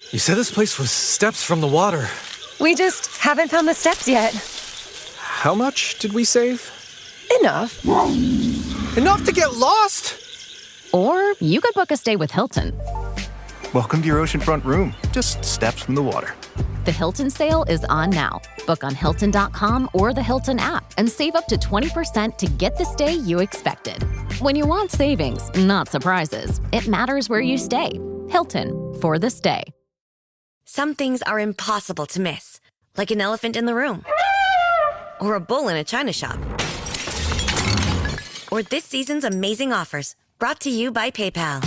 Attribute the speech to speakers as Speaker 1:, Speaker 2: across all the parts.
Speaker 1: You said this place was steps from the water.
Speaker 2: We just haven't found the steps yet.
Speaker 1: How much did we save?
Speaker 2: Enough.
Speaker 1: Enough to get lost?
Speaker 3: Or you could book a stay with Hilton.
Speaker 4: Welcome to your oceanfront room, just steps from the water.
Speaker 3: The Hilton sale is on now. Book on Hilton.com or the Hilton app and save up to 20% to get the stay you expected. When you want savings, not surprises, it matters where you stay. Hilton, for the stay.
Speaker 5: Some things are impossible to miss, like an elephant in the room, or a bull in a china shop, or this season's amazing offers, brought to you by PayPal.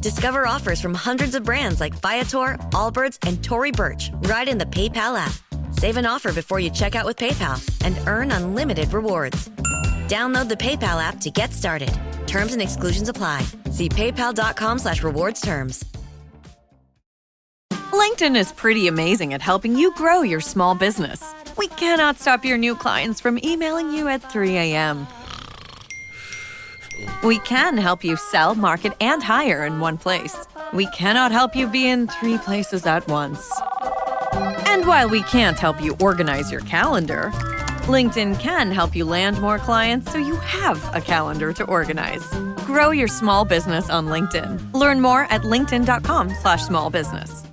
Speaker 5: Discover offers from hundreds of brands like Viator, Allbirds, and Tory Burch right in the PayPal app. Save an offer before you check out with PayPal and earn unlimited rewards. Download the PayPal app to get started. Terms and exclusions apply. See paypal.com/rewards terms.
Speaker 6: LinkedIn is pretty amazing at helping you grow your small business. We cannot stop your new clients from emailing you at 3 a.m. We can help you sell, market, and hire in one place. We cannot help you be in 3 places at once. And while we can't help you organize your calendar, LinkedIn can help you land more clients so you have a calendar to organize. Grow your small business on LinkedIn. Learn more at linkedin.com/smallbusiness.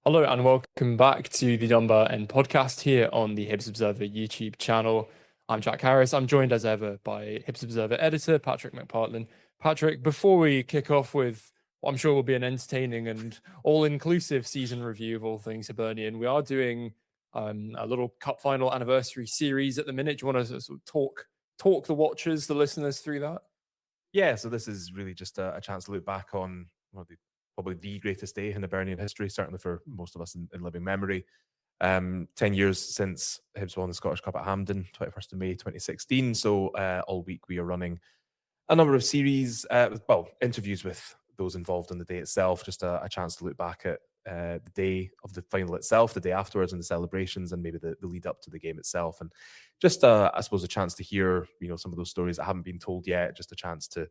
Speaker 7: Hello and welcome back to the Dunbar End podcast here on the Hibs Observer YouTube channel. I'm Jack Harris. I'm joined as ever by Hibs Observer editor Patrick McPartlin. Patrick, before we kick off with what I'm sure will be an entertaining and all-inclusive season review of all things Hibernian, we are doing a little cup final anniversary series at the minute. Do you want to sort of talk the watchers, the listeners through that?
Speaker 8: Yeah, so this is really just a chance to look back on probably the greatest day in Hibernian history, certainly for most of us in living memory. 10 years since Hibs won the Scottish Cup at Hampden, 21st of May 2016. So all week we are running a number of series, interviews with those involved in the day itself, just a chance to look back at the day of the final itself, the day afterwards, and the celebrations, and maybe the lead up to the game itself. And just, I suppose, a chance to hear, some of those stories that haven't been told yet, just a chance to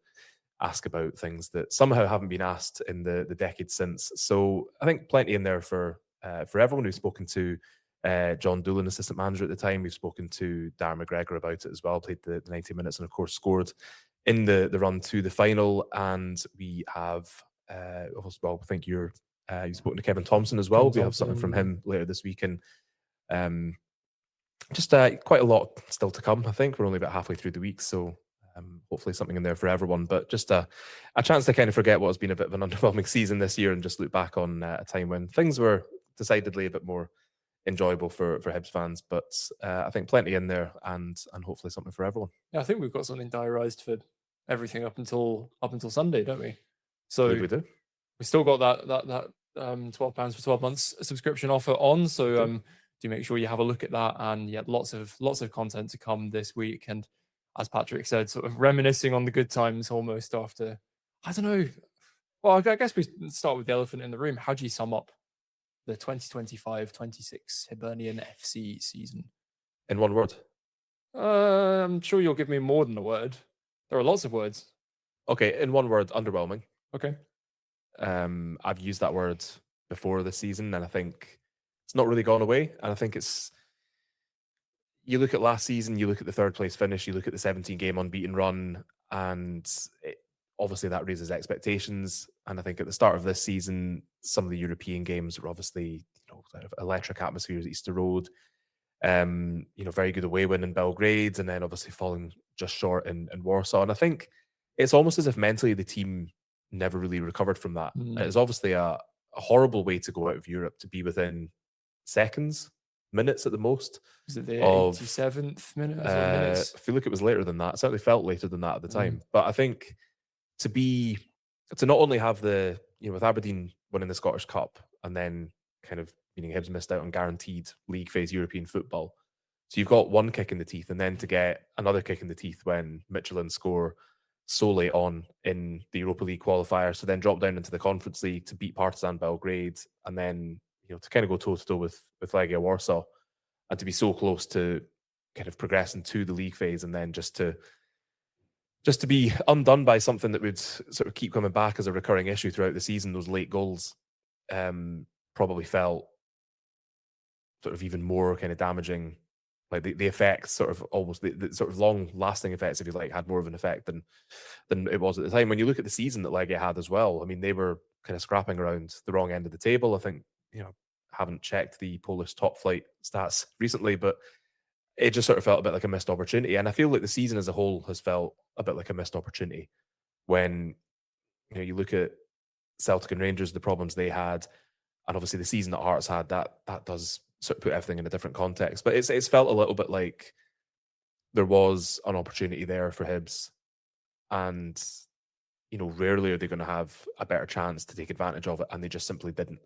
Speaker 8: ask about things that somehow haven't been asked in the decades since. So I think plenty in there for everyone. We've spoken to John Doolan, assistant manager at the time. We've spoken to Darren McGregor about it as well, played the 90 minutes and of course scored in the run to the final. And we have, I think you've spoken to Kevin Thompson as well. We have something from him later this week. And just quite a lot still to come, I think. We're only about halfway through the week, so hopefully something in there for everyone, but just a chance to kind of forget what has been a bit of an underwhelming season this year and just look back on a time when things were decidedly a bit more enjoyable for Hibs fans. But I think plenty in there and hopefully something for everyone.
Speaker 7: Yeah, I think we've got something diarised for everything up until Sunday, don't we? So
Speaker 8: we do.
Speaker 7: We still got that £12 for 12 months subscription offer on. So do make sure you have a look at that, and lots of content to come this week. And as Patrick said, sort of reminiscing on the good times almost after, I don't know. Well, I guess we start with the elephant in the room. How do you sum up the 2025-26 Hibernian FC season?
Speaker 8: In one word?
Speaker 7: I'm sure you'll give me more than a word. There are lots of words.
Speaker 8: Okay, in one word, underwhelming.
Speaker 7: Okay.
Speaker 8: I've used that word before this season, and I think it's not really gone away. And I think it's, you look at last season, you look at the third place finish, you look at the 17-game unbeaten run, and obviously that raises expectations. And I think at the start of this season, some of the European games were obviously, kind of electric atmospheres at Easter Road. Very good away win in Belgrade, and then obviously falling just short in Warsaw. And I think it's almost as if mentally the team never really recovered from that. It's obviously a horrible way to go out of Europe, to be within minutes at the most.
Speaker 7: Was it the 87th minute?
Speaker 8: I feel like it was later than that. It certainly felt later than that at the time. But I think to not only have the, with Aberdeen winning the Scottish Cup and then kind of meaning Hibs missed out on guaranteed league phase European football. So you've got one kick in the teeth, and then to get another kick in the teeth when Michelin score so late on in the Europa League qualifier, so then drop down into the Conference League to beat Partizan Belgrade, and then to kind of go toe-to-toe with Legia Warsaw. and to be so close to kind of progressing to the league phase, and then just to be undone by something that would sort of keep coming back as a recurring issue throughout the season. Those late goals probably felt sort of even more kind of damaging. Like the effects, sort of almost the sort of long lasting effects, if you like, had more of an effect than it was at the time. When you look at the season that Legia had as well, I mean, they were kind of scrapping around the wrong end of the table. I think, haven't checked the Polish top flight stats recently, but it just sort of felt a bit like a missed opportunity. And I feel like the season as a whole has felt a bit like a missed opportunity when you look at Celtic and Rangers, the problems they had, and obviously the season that Hearts had, that does sort of put everything in a different context. But it's felt a little bit like there was an opportunity there for Hibs, and rarely are they going to have a better chance to take advantage of it, and they just simply didn't.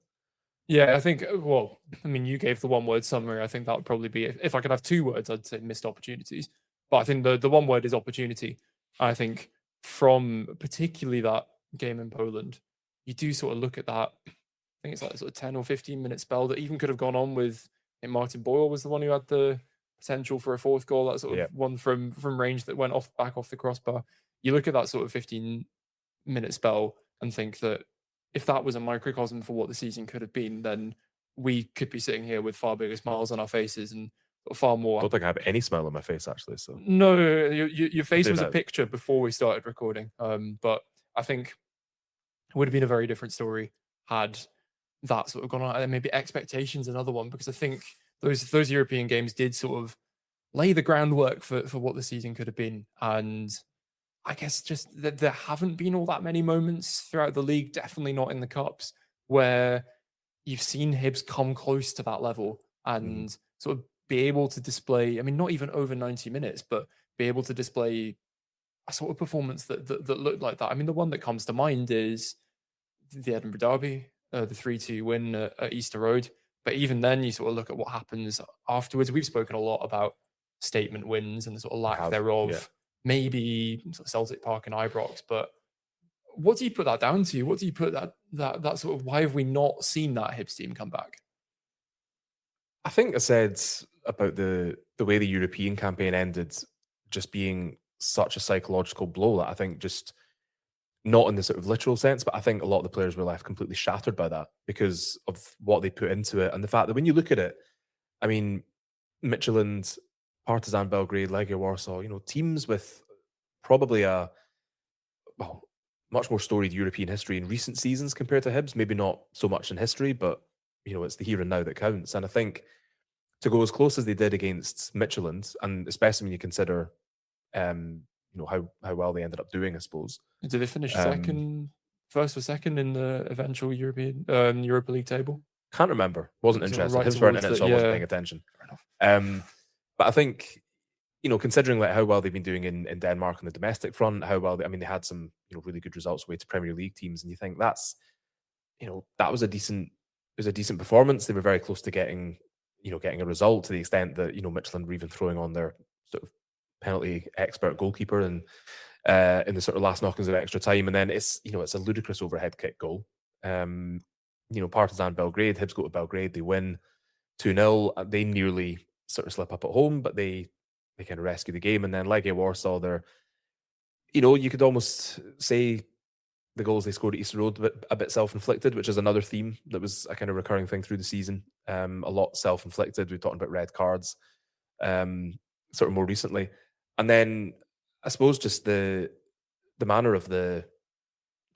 Speaker 7: Yeah, I think, well, I mean, you gave the one-word summary. I think that would probably be, if I could have 2 words, I'd say missed opportunities. But I think the one word is opportunity. I think from particularly that game in Poland, you do sort of look at that, I think it's like sort of 10 or 15-minute spell that even could have gone on with, I think Martin Boyle was the one who had the potential for a 4th goal, that sort of one from range that went back off the crossbar. You look at that sort of 15-minute spell and think that if that was a microcosm for what the season could have been, then we could be sitting here with far bigger smiles on our faces and far more.
Speaker 8: I don't think I have any smile on my face, actually. So
Speaker 7: no, your face was a picture before we started recording. But I think it would have been a very different story had that sort of gone on. And maybe expectations, another one, because I think those European games did sort of lay the groundwork for what the season could have been. And I guess just that there haven't been all that many moments throughout the league, definitely not in the Cups, where you've seen Hibs come close to that level and sort of be able to display, I mean, not even over 90 minutes, but be able to display a sort of performance that looked like that. I mean, the one that comes to mind is the Edinburgh Derby, the 3-2 win at Easter Road. But even then, you sort of look at what happens afterwards. We've spoken a lot about statement wins and the sort of lack thereof. Yeah. Maybe Celtic Park and Ibrox, but what do you put that down to? What do you put that sort of, why have we not seen that Hibs team come back?
Speaker 8: I think I said about the way the European campaign ended just being such a psychological blow that I think just not in the sort of literal sense, but I think a lot of the players were left completely shattered by that because of what they put into it and the fact that when you look at it, I mean, Midtjylland, Partizan Belgrade, Legia Warsaw, teams with probably much more storied European history in recent seasons compared to Hibs. Maybe not so much in history, but it's the here and now that counts. And I think to go as close as they did against Midtjylland, and especially when you consider, how well they ended up doing, I suppose.
Speaker 7: Did they finish first or second in the eventual European Europa League table?
Speaker 8: Can't remember. Wasn't interested. Hibs weren't in it, so I wasn't paying attention. Fair enough. But I think, considering like how well they've been doing in Denmark on the domestic front, how well they had some, really good results away to Premier League teams, and you think that's, that was a decent performance. They were very close to getting a result to the extent that, Midtjylland were even throwing on their sort of penalty expert goalkeeper and in the sort of last knockings of extra time, and then it's a ludicrous overhead kick goal. Partizan Belgrade, Hibs go to Belgrade, they win 2-0. They nearly sort of slip up at home, but they kind of rescue the game. And then Legia Warsaw, they're, you could almost say the goals they scored at Easter Road a bit self-inflicted, which is another theme that was a kind of recurring thing through the season. A lot self-inflicted. We're talking about red cards, sort of more recently. And then I suppose just the manner of the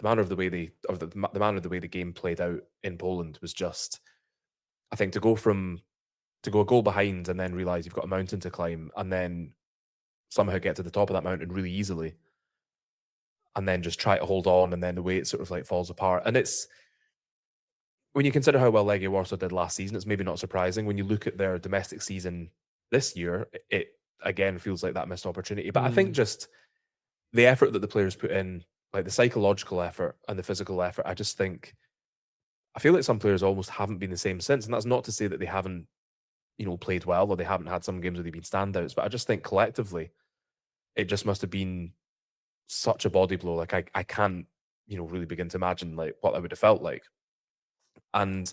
Speaker 8: way the game played out in Poland was just, I think, to go a goal behind and then realize you've got a mountain to climb and then somehow get to the top of that mountain really easily and then just try to hold on, and then the way it sort of like falls apart. And it's, when you consider how well Legia Warsaw did last season, it's maybe not surprising. When you look at their domestic season this year, it again feels like that missed opportunity. But I think just the effort that the players put in, like the psychological effort and the physical effort, I feel like some players almost haven't been the same since. And that's not to say that they haven't, played well or they haven't had some games where they've been standouts. But I just think collectively, it just must have been such a body blow. Like I can't, really begin to imagine like what that would have felt like. And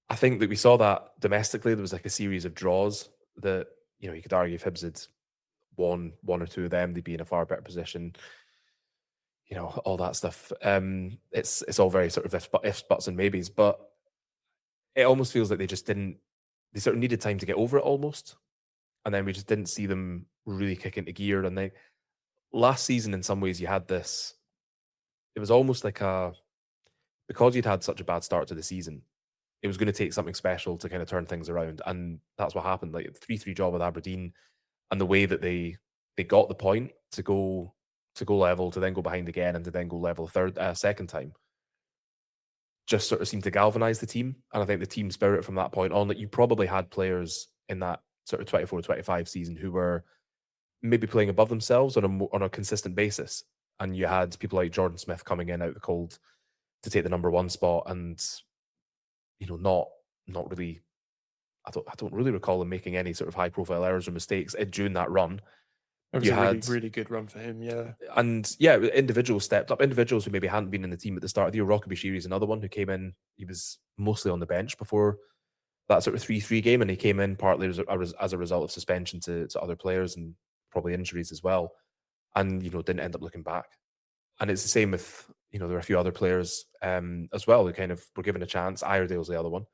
Speaker 8: I think that we saw that domestically. There was like a series of draws that, you could argue if Hibs had won one or two of them, they'd be in a far better position. All that stuff. It's all very sort of ifs, buts, and maybes, but it almost feels like they just didn't. They sort of needed time to get over it almost, and then we just didn't see them really kick into gear. And last season, in some ways, you had this. It was almost like because you'd had such a bad start to the season, it was going to take something special to kind of turn things around, and that's what happened. Like 3-3 draw with Aberdeen, and the way that they got the point to go level, to then go behind again, and to then go level second time, just sort of seemed to galvanize the team. And I think the team spirit from that point on, that you probably had players in that sort of 24-25 season who were maybe playing above themselves on a consistent basis, and you had people like Jordan Smith coming in out the cold to take the number one spot, and not really. I don't really recall him making any sort of high profile errors or mistakes during that run.
Speaker 7: It was a really good run for him, yeah.
Speaker 8: And yeah, individuals stepped up. Individuals who maybe hadn't been in the team at the start of the year. Rockaby Sheary is another one who came in. He was mostly on the bench before that sort of 3-3 game, and he came in partly as a result of suspension to other players and probably injuries as well, and didn't end up looking back. And it's the same with there were a few other players as well who kind of were given a chance. Iredale's the other one,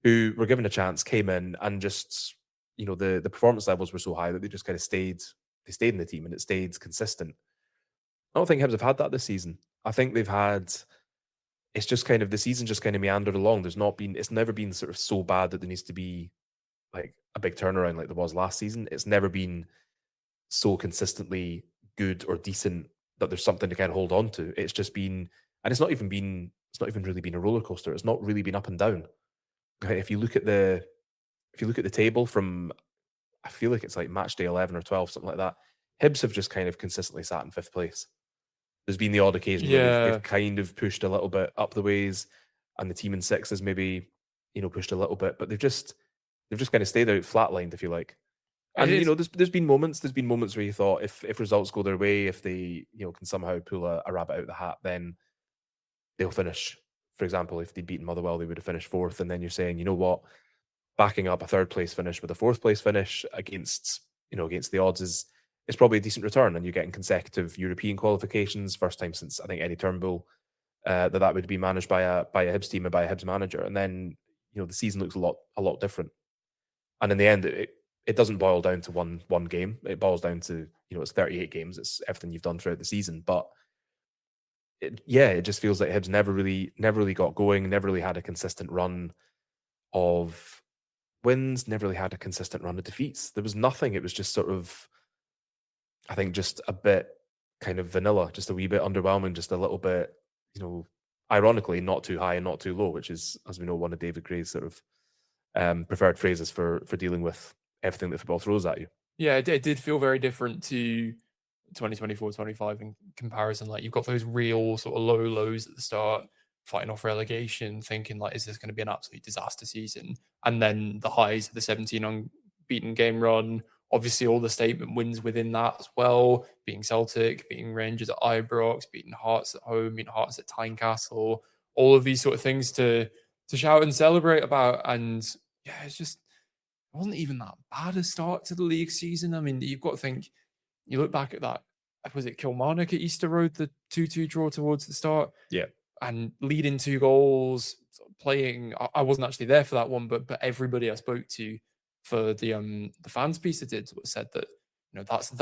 Speaker 8: who were given a chance, came in, and just the performance levels were so high that they just kind of stayed in the team, and it stayed consistent. I don't think Hibs have had that this season. I think they've had. It's just kind of the season just kind of meandered along. It's never been sort of so bad that there needs to be like a big turnaround like there was last season. It's never been so consistently good or decent that there's something to kind of hold on to. It's just been, and it's not even really been a roller coaster. It's not really been up and down. If you look at the table from, I feel like it's like match day 11 or 12, something like that. Hibs have just kind of consistently sat in fifth place. There's been the odd occasion where they've kind of pushed a little bit up the ways, and the team in six has maybe, pushed a little bit, but they've just kind of stayed out flatlined, if you like. And there's been moments where you thought if results go their way, if they can somehow pull a rabbit out of the hat, then they'll finish. For example, if they'd beaten Motherwell, they would have finished fourth, and then you're saying, you know what, backing up a third place finish with a fourth place finish against the odds is probably a decent return, and you're getting consecutive European qualifications, first time since I think Eddie Turnbull that would be managed by a Hibs team and by a Hibs manager, and then the season looks a lot different. And in the end, it doesn't boil down to one game. It boils down to it's 38 games. It's everything you've done throughout the season, but it just feels like Hibs never really got going, never really had a consistent run of wins, never really had a consistent run of defeats. There was nothing. It was just sort of, I think, just a bit kind of vanilla, just a wee bit underwhelming, just a little bit, ironically, not too high and not too low, which is, as we know, one of David Gray's sort of preferred phrases for dealing with everything that football throws at you.
Speaker 7: Yeah, it did feel very different to 2024-25 in comparison. Like, you've got those real sort of low lows at the start, fighting off relegation, thinking like, is this going to be an absolute disaster season? And then the highs of the 17 unbeaten game run, obviously all the statement wins within that as well, beating Celtic, beating Rangers at Ibrox, beating Hearts at home, beating Hearts at Tynecastle, all of these sort of things to shout and celebrate about. And yeah, it wasn't even that bad a start to the league season. I mean, you've got to think, you look back at that, was it Kilmarnock at Easter Road, the 2-2 draw towards the start?
Speaker 8: Yeah.
Speaker 7: And leading 2 goals, playing, I wasn't actually there for that one, but everybody I spoke to for the fans piece I did said that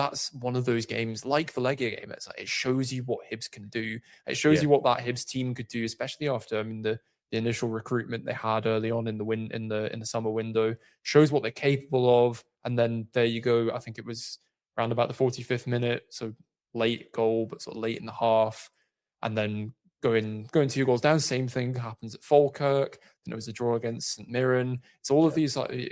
Speaker 7: that's one of those games like the Legia game. It's like, it shows you what Hibs can do. It shows you what that Hibs team could do, especially after the initial recruitment they had early on in the summer window. Shows what they're capable of, and then there you go. I think it was around about the 45th minute, so late goal, but sort of late in the half, and then going 2 goals down. Same thing happens at Falkirk. Then it was a draw against St Mirren. It's all of these. Like,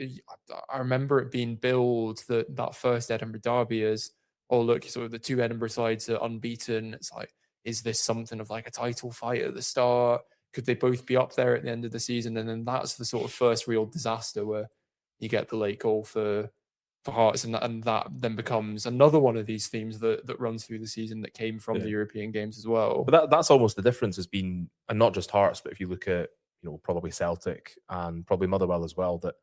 Speaker 7: I remember it being billed that first Edinburgh derby as, oh look, sort of the 2 Edinburgh sides are unbeaten. It's like, is this something of like a title fight at the start? Could they both be up there at the end of the season? And then that's the sort of first real disaster where you get the late goal for Hearts, and that then becomes another one of these themes that runs through the season that came from the European games as well.
Speaker 8: But that's almost the difference has been, and not just Hearts, but if you look at probably Celtic and probably Motherwell as well, that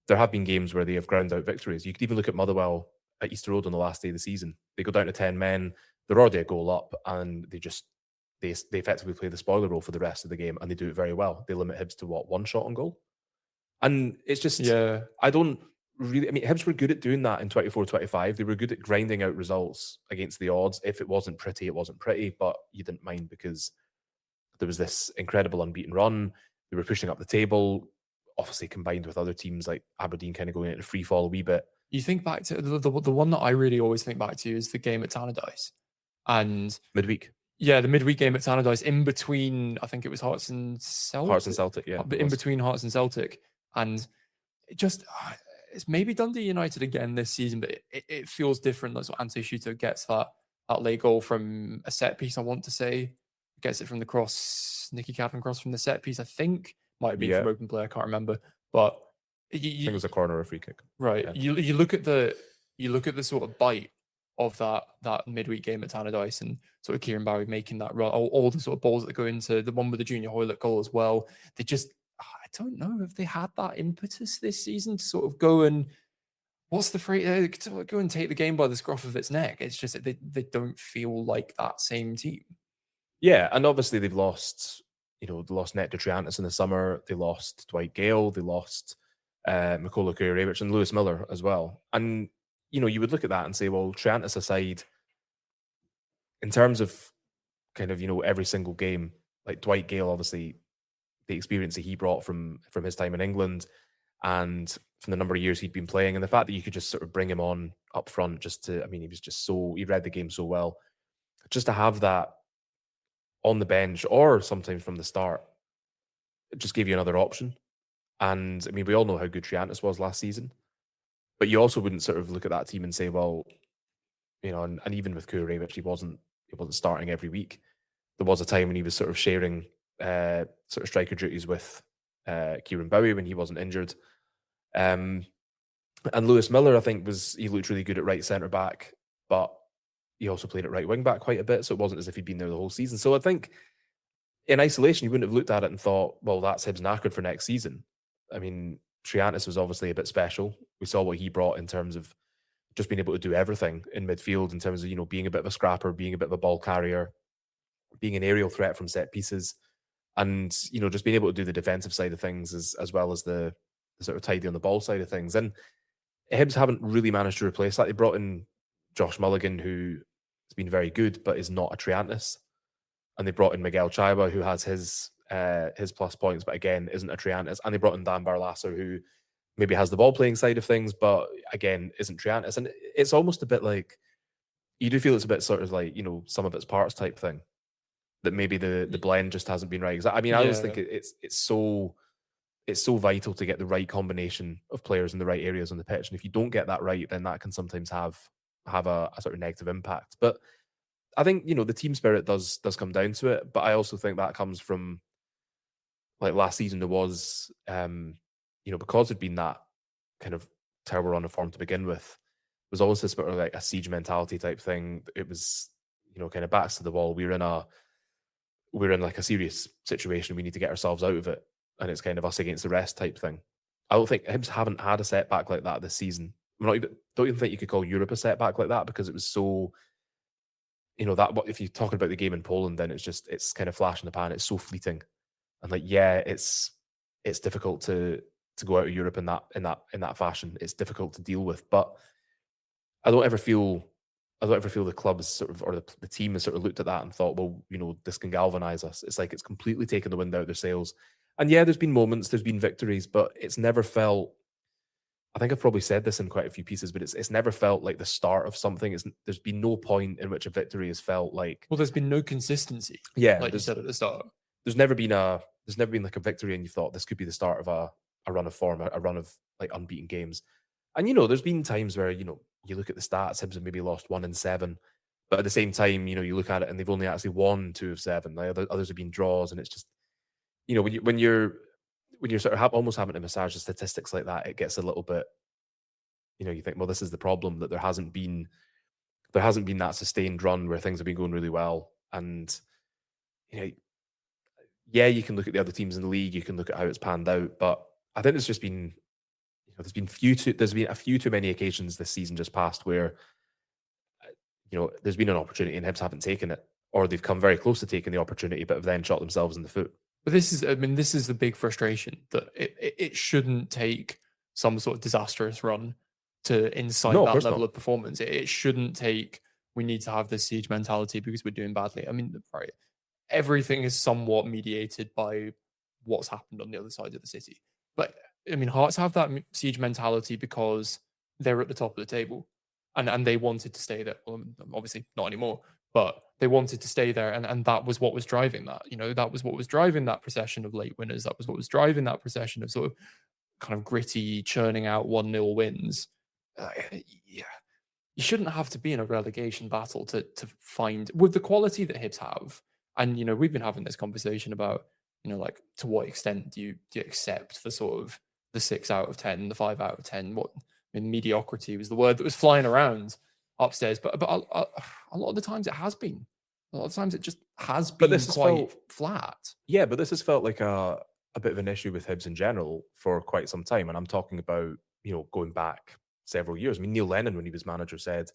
Speaker 8: there have been games where they have ground out victories. You could even look at Motherwell at Easter Road on the last day of the season. They go down to 10 men, they're already a goal up, and they effectively play the spoiler role for the rest of the game, and they do it very well. They limit Hibs to what, 1 shot on goal? And it's just, I don't really, Hibs were good at doing that in 24-25. They were good at grinding out results against the odds. If it wasn't pretty, it wasn't pretty, but you didn't mind because there was this incredible unbeaten run. They were pushing up the table, obviously combined with other teams like Aberdeen kind of going into free fall a wee bit.
Speaker 7: You think back to the one that I really always think back to is the game at Tannadice. And
Speaker 8: midweek.
Speaker 7: Yeah, the midweek game at Tannadice, in between, I think it was Hearts and Celtic.
Speaker 8: Hearts and Celtic, yeah.
Speaker 7: In between Hearts and Celtic. And it just, it's maybe Dundee United again this season, but it feels different. That's what Ante Schutter gets that late goal from a set piece, I want to say. Gets it from the cross, Nicky Cadman cross from the set piece, I think. Might have been from open play, I can't remember. But
Speaker 8: I think it was a corner or a free kick.
Speaker 7: Right. Yeah. You look at the sort of bite of that midweek game at Tannadice and sort of Kieran Barry making that run, all the sort of balls that go into the one with the Junior Hoylett goal as well. They just, I don't know if they had that impetus this season to sort of go and, what's the phrase, go and take the game by the scruff of its neck. It's just that they don't feel like that same team.
Speaker 8: Yeah, and obviously they've lost, they lost Nectar Triantis in the summer. They lost Dwight Gale. They lost Mikola Kurevich and Lewis Miller as well. And, you would look at that and say, well, Triantis aside, in terms of kind of, every single game, like Dwight Gale, obviously, the experience that he brought from his time in England and from the number of years he'd been playing, and the fact that you could just sort of bring him on up front he was just he read the game so well. Just to have that on the bench or sometimes from the start, it just gave you another option. And we all know how good Triantis was last season, but you also wouldn't sort of look at that team and say, well, and even with Kurevich, he wasn't starting every week. There was a time when he was sort of sharing sort of striker duties with Kieran Bowie when he wasn't injured. And Lewis Miller, I think, he looked really good at right centre back, but he also played at right wing back quite a bit, so it wasn't as if he'd been there the whole season. So I think in isolation, you wouldn't have looked at it and thought, well, that's Hibs knackered for next season. Triantis was obviously a bit special. We saw what he brought in terms of just being able to do everything in midfield, in terms of, being a bit of a scrapper, being a bit of a ball carrier, being an aerial threat from set pieces, and, just being able to do the defensive side of things as well as the sort of tidy on the ball side of things. And Hibs haven't really managed to replace that. They brought in Josh Mulligan, who has been very good, but is not a Triantis. And they brought in Miguel Chaiba, who has his plus points, but again, isn't a Triantis. And they brought in Dan Barlasser, who maybe has the ball playing side of things, but again, isn't Triantis. And it's almost a bit like, you do feel it's a bit sort of like, some of its parts type thing, that maybe the blend just hasn't been right. I always think it's so vital to get the right combination of players in the right areas on the pitch. And if you don't get that right, then that can sometimes have a sort of negative impact. But I think, the team spirit does come down to it. But I also think that comes from, like, last season there was, because there'd been that kind of terrible run of form to begin with, there was always this sort of like a siege mentality type thing. It was, kind of backs to the wall. We're in like a serious situation. We need to get ourselves out of it. And it's kind of us against the rest type thing. I don't think Hibs haven't had a setback like that this season. Don't even think you could call Europe a setback like that, because it was so, that if you're talking about the game in Poland, then it's kind of flash in the pan. It's so fleeting. And like, it's difficult to go out of Europe in that fashion. It's difficult to deal with, but I don't ever feel the clubs sort of, or the team has sort of looked at that and thought, well, this can galvanize us. It's like it's completely taken the wind out of their sails. And there's been moments, there's been victories, but it's never felt, I think I've probably said this in quite a few pieces, but it's never felt like the start of something. There's been no point in which a victory has felt like,
Speaker 7: well, there's been no consistency.
Speaker 8: Yeah,
Speaker 7: like you said at the start.
Speaker 8: There's never been like a victory and you thought this could be the start of a run of form, a run of like unbeaten games. And there's been times where you look at the stats, Hibs have maybe lost 1 in 7, but at the same time, you look at it and they've only actually won 2 of 7. Like others have been draws, and it's just, when you're sort of almost having to massage the statistics like that, it gets a little bit, you think, well, this is the problem, that there hasn't been that sustained run where things have been going really well. And yeah, you can look at the other teams in the league, you can look at how it's panned out, but I think there's just been, there's been a few too many occasions this season just past where there's been an opportunity and Hibs haven't taken it, or they've come very close to taking the opportunity, but have then shot themselves in the foot.
Speaker 7: But this is the big frustration, that it shouldn't take some sort of disastrous run to incite
Speaker 8: No, of
Speaker 7: that
Speaker 8: course
Speaker 7: level
Speaker 8: not.
Speaker 7: of performance. It shouldn't take, we need to have this siege mentality because we're doing badly. I mean, right, everything is somewhat mediated by what's happened on the other side of the city. But I mean, Hearts have that siege mentality because they're at the top of the table, and they wanted to stay there. Well, obviously not anymore, but they wanted to stay there, and that was what was driving that. That was what was driving that procession of late winners. That was what was driving that procession of sort of kind of gritty, churning out 1-0 wins. Yeah, you shouldn't have to be in a relegation battle to find, with the quality that Hibs have. And we've been having this conversation about like, to what extent do you accept the sort of the 6 out of 10, the 5 out of 10? What, I mean, mediocrity was the word that was flying around upstairs, but a lot of the times it has been. A lot of times it just has been quite flat.
Speaker 8: Yeah, but this has felt like a bit of an issue with Hibs in general for quite some time, and I'm talking about going back several years. I mean, Neil Lennon, when he was manager, said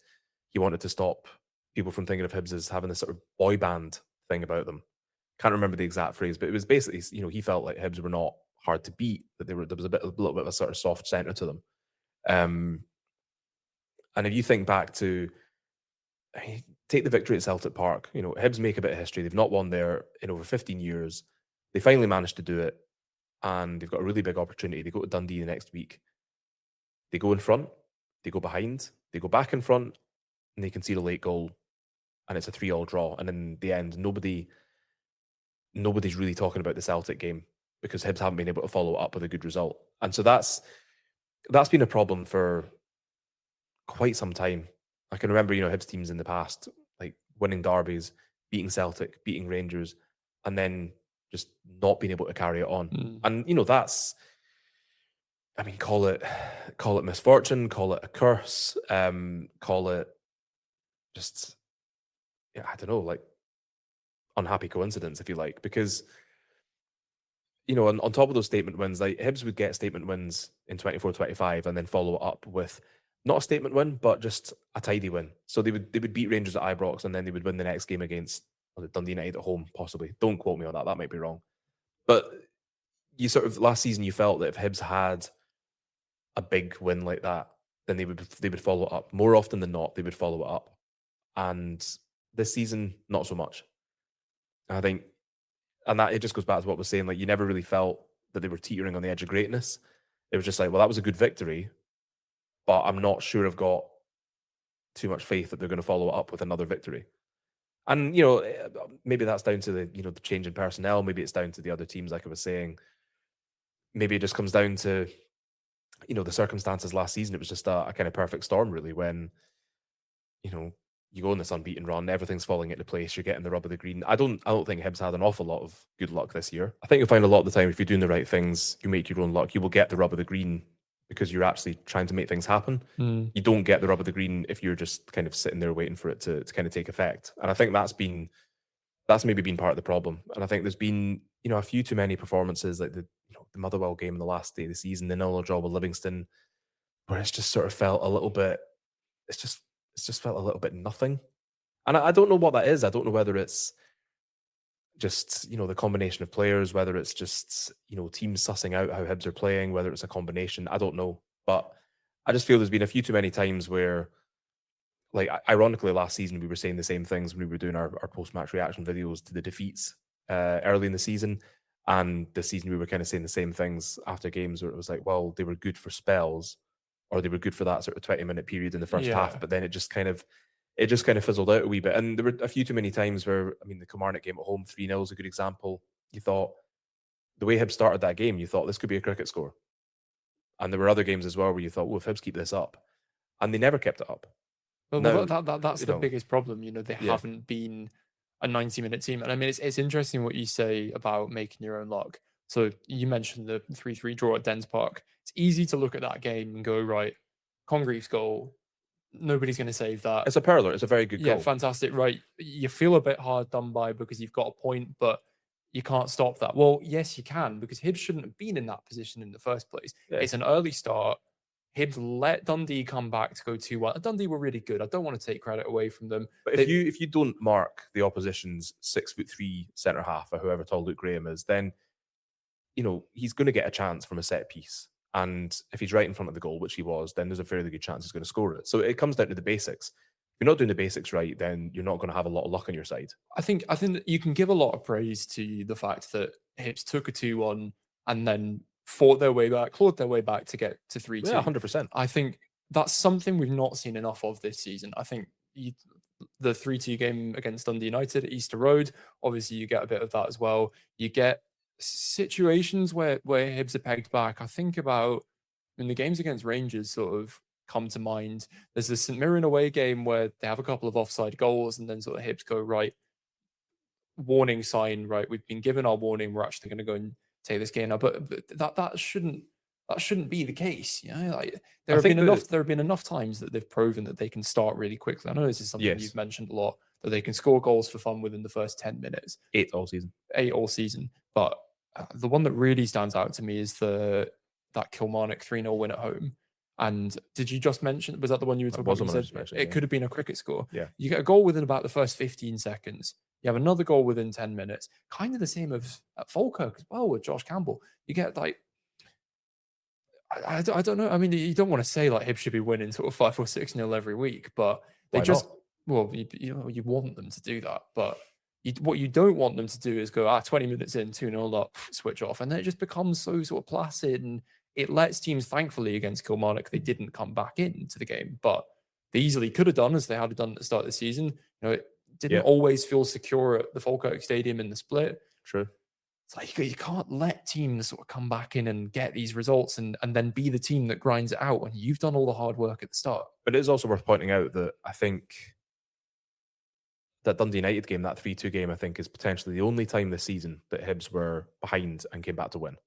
Speaker 8: he wanted to stop people from thinking of Hibs as having this sort of boy band thing about them. Can't remember the exact phrase, but it was basically, he felt like Hibs were not hard to beat, that there was a little bit of a sort of soft centre to them. And if you think back to, take the victory at Celtic Park, Hibs make a bit of history. They've not won there in over 15 years. They finally managed to do it, and they've got a really big opportunity. They go to Dundee the next week. They go in front, they go behind, they go back in front, and they concede a late goal, and it's a 3-3 draw. And in the end, nobody's really talking about the Celtic game because Hibs haven't been able to follow up with a good result. And so that's been a problem for quite some time. I can remember, Hibs teams in the past, like winning derbies, beating Celtic, beating Rangers, and then just not being able to carry it on. And that's, I mean, call it misfortune, call it a curse, call it just, I don't know, like unhappy coincidence, if you like, because on top of those statement wins, like Hibs would get statement wins in 24-25 and then follow it up with not a statement win, but just a tidy win. So they would beat Rangers at Ibrox, and then they would win the next game against Dundee United at home, possibly. Don't quote me on that. That might be wrong. But you sort of, last season, you felt that if Hibs had a big win like that, then they would follow it up. More often than not, they would follow it up. And this season, not so much. I think, and that, it just goes back to what I was saying, like, you never really felt that they were teetering on the edge of greatness. It was just like, well, that was a good victory, but I'm not sure I've got too much faith that they're going to follow it up with another victory. And, maybe that's down to the change in personnel. Maybe it's down to the other teams, like I was saying. Maybe it just comes down to, the circumstances last season. It was just a kind of perfect storm, really, when, you go on this unbeaten run, everything's falling into place, you're getting the rub of the green. I don't think Hibs had an awful lot of good luck this year. I think you'll find a lot of the time, if you're doing the right things, you make your own luck, you will get the rub of the green because you're actually trying to make things happen. You don't get the rub of the green if you're just kind of sitting there waiting for it to kind of take effect. And I think that's maybe been part of the problem. And I think there's been, a few too many performances, like the Motherwell game on the last day of the season, the 0-0 draw with Livingston, where it's just sort of felt a little bit, it's just felt a little bit nothing. And I don't know what that is. I don't know whether it's just, the combination of players, whether it's just, teams sussing out how Hibs are playing, whether it's a combination. I don't know. But I just feel there's been a few too many times where, like, ironically, last season we were saying the same things when we were doing our post-match reaction videos to the defeats early in the season. And this season we were kind of saying the same things after games where it was like, well, they were good for spells, or they were good for that sort of 20-minute period in the first half, but then it just kind of fizzled out a wee bit. And there were a few too many times where, I mean, the Kilmarnock game at home, 3-0 is a good example. You thought, the way Hibs started that game, you thought this could be a cricket score. And there were other games as well where you thought, well, if Hibs keep this up. And they never kept it up.
Speaker 7: Well,
Speaker 8: Now,
Speaker 7: that's the biggest problem. They haven't been a 90-minute team. And I mean, it's interesting what you say about making your own luck. So you mentioned the 3-3 draw at Dens Park. It's easy to look at that game and go, right, Congreve's goal, nobody's going to save that.
Speaker 8: It's a pearler. It's a very good goal.
Speaker 7: Yeah, fantastic. Right. You feel a bit hard done by because you've got a point, but you can't stop that. Well, yes, you can, because Hibs shouldn't have been in that position in the first place.
Speaker 8: Yeah.
Speaker 7: It's an early start. Hibs let Dundee come back to go 2-1. Dundee were really good. I don't want to take credit away from them.
Speaker 8: But if you don't mark the opposition's 6'3" centre half, or however tall Luke Graham is, then he's going to get a chance from a set piece. And if he's right in front of the goal, which he was, then there's a fairly good chance he's going to score it. So it comes down to the basics. If you're not doing the basics right, then you're not going to have a lot of luck on your side.
Speaker 7: I think that you can give a lot of praise to the fact that Hibs took a 2-1 and then clawed their way back to get to 3-2.
Speaker 8: Yeah, 100%.
Speaker 7: I think that's something we've not seen enough of this season. I think the 3-2 game against Dundee United at Easter Road, obviously you get a bit of that as well. You get situations where Hibs are pegged back. I think about when the games against Rangers sort of come to mind. There's the St Mirren away game where they have a couple of offside goals and then sort of Hibs go, right, warning sign, right, we've been given our warning, we're actually going to go and take this game now. But that shouldn't be the case. Like there have been enough times that they've proven that they can start really quickly. I know this is something you've mentioned a lot, that they can score goals for fun within the first 10 minutes.
Speaker 8: 8 all season.
Speaker 7: But the one that really stands out to me is that Kilmarnock 3-0 win at home. And did you just mention, was that the one you were talking about? It could have been a cricket score.
Speaker 8: Yeah.
Speaker 7: You get a goal within about the first 15 seconds. You have another goal within 10 minutes. Kind of the same at Falkirk as well with Josh Campbell. You get like, I don't know. I mean, you don't want to say like Hibs should be winning sort of 5 or 6-0 every week, but they you want them to do that. But what you don't want them to do is go 20 minutes in, 2-0 up, switch off. And then it just becomes so sort of placid, and it lets teams, thankfully, against Kilmarnock, they didn't come back into the game, but they easily could have done, as they had done at the start of the season. It didn't always feel secure at the Falkirk Stadium in the split.
Speaker 8: True.
Speaker 7: It's like you can't let teams sort of come back in and get these results and then be the team that grinds it out when you've done all the hard work at the start.
Speaker 8: But it is also worth pointing out that I think that Dundee United game, that 3-2 game, I think is potentially the only time this season that Hibs were behind and came back to win.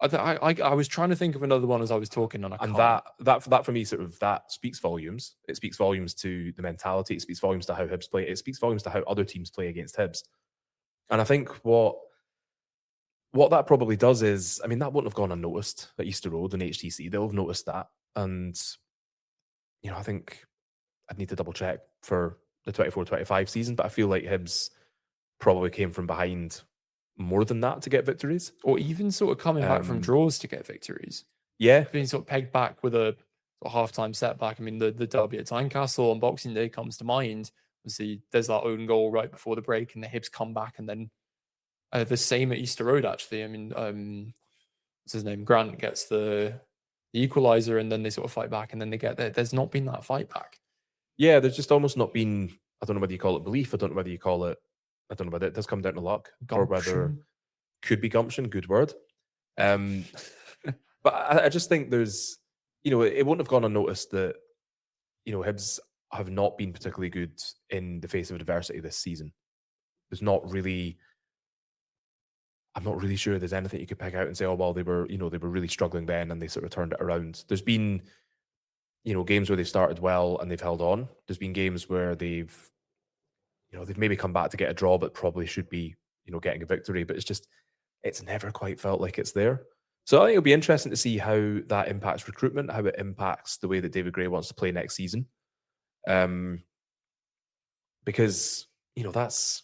Speaker 7: I was trying to think of another one as I was talking, and
Speaker 8: that for me sort of that speaks volumes. It speaks volumes to the mentality. It speaks volumes to how Hibs play. It speaks volumes to how other teams play against Hibs. And I think what that probably does is, I mean, that wouldn't have gone unnoticed at Easter Road and HTC. They'll have noticed that, and I think I'd need to double check for the 24-25 season, but I feel like Hibs probably came from behind more than that to get victories,
Speaker 7: or even sort of coming back from draws to get victories.
Speaker 8: Yeah,
Speaker 7: being sort of pegged back with a half-time setback. I mean, the derby at Tynecastle on Boxing Day comes to mind. Obviously, there's that own goal right before the break, and the Hibs come back, and then the same at Easter Road. Actually, I mean, what's his name? Grant gets the equaliser, and then they sort of fight back, and then they get there. There's not been that fight back.
Speaker 8: Yeah, there's just almost not been. I don't know whether you call it belief. I don't know whether you call it. I don't know whether it does come down to luck or whether could be gumption. Good word. But I just think there's, it wouldn't have gone unnoticed that, Hibs have not been particularly good in the face of adversity this season. There's not really. I'm not really sure there's anything you could pick out and say, oh well, they were really struggling then and they sort of turned it around. There's been, games where they've started well and they've held on. There's been games where they've maybe come back to get a draw, but probably should be, getting a victory. But it's never quite felt like it's there. So I think it'll be interesting to see how that impacts recruitment, how it impacts the way that David Gray wants to play next season. Because, that's,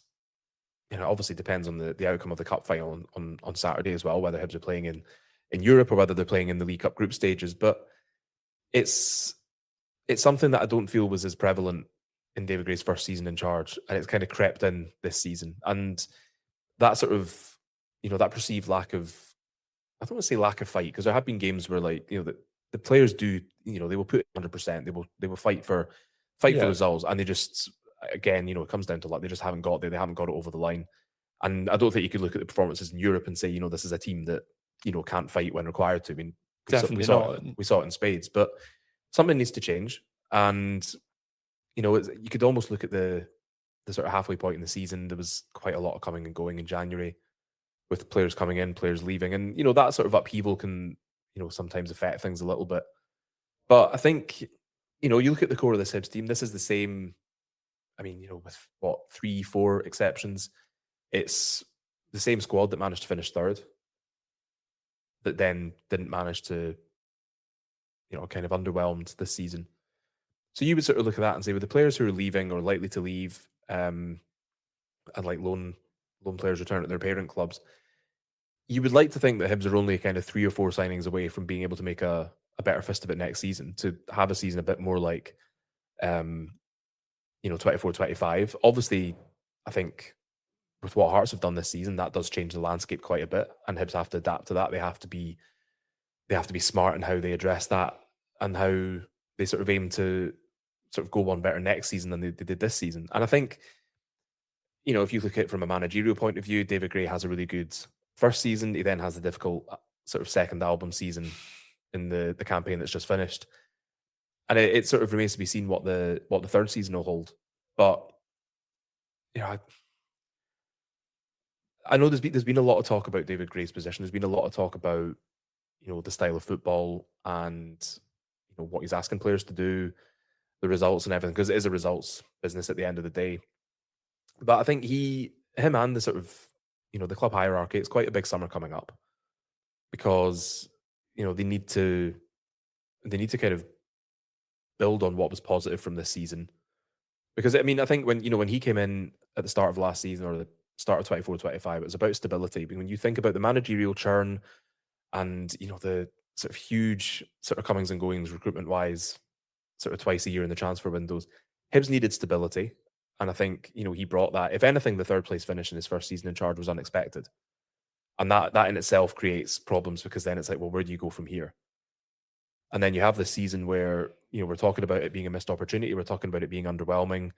Speaker 8: obviously depends on the outcome of the cup final on Saturday as well, whether Hibs are playing in Europe or whether they're playing in the League Cup group stages. But it's something that I don't feel was as prevalent in David Gray's first season in charge, and it's kind of crept in this season. And that sort of, that perceived lack of, I don't want to say lack of fight, because there have been games where the players do, they will put 100%, they will fight for results, and they just, again, it comes down to luck. They just haven't got there. They haven't got it over the line. And I don't think you could look at the performances in Europe and say, this is a team that, can't fight when required to. I mean,
Speaker 7: definitely
Speaker 8: we saw it in spades, but something needs to change. And you could almost look at the sort of halfway point in the season. There was quite a lot of coming and going in January, with players coming in, players leaving, and that sort of upheaval can sometimes affect things a little bit. But I think you look at the core of this Hibs team. This is the same. I mean, with 3-4 exceptions, it's the same squad that managed to finish third, that then didn't manage to, kind of underwhelmed this season. So you would sort of look at that and say, with the players who are leaving or likely to leave, and like loan players return at their parent clubs, you would like to think that Hibs are only kind of 3 or 4 signings away from being able to make a better fist of it next season, to have a season a bit more like, 24-25. Obviously, I think with what Hearts have done this season, that does change the landscape quite a bit, and Hibs have to adapt to that. They have to be smart in how they address that, and how they sort of aim to sort of go one better next season than they did this season. And I think, if you look at it from a managerial point of view, David Gray has a really good first season. He then has the difficult sort of second album season in the campaign that's just finished. And it sort of remains to be seen what the third season will hold. But I know there's been a lot of talk about David Gray's position. There's been a lot of talk about the style of football and what he's asking players to do, the results and everything, because it is a results business at the end of the day. But I think him and the sort of the club hierarchy, it's quite a big summer coming up, because they need to kind of build on what was positive from this season. Because I think when he came in at the start of last season, or the start of 24-25, it was about stability. But when you think about the managerial churn and the sort of huge sort of comings and goings recruitment wise, sort of twice a year in the transfer windows, Hibs needed stability. And I think he brought that. If anything, the third place finish in his first season in charge was unexpected, and that in itself creates problems, because then it's like, well, where do you go from here? And then you have this season where we're talking about it being a missed opportunity. We're talking about it being underwhelming.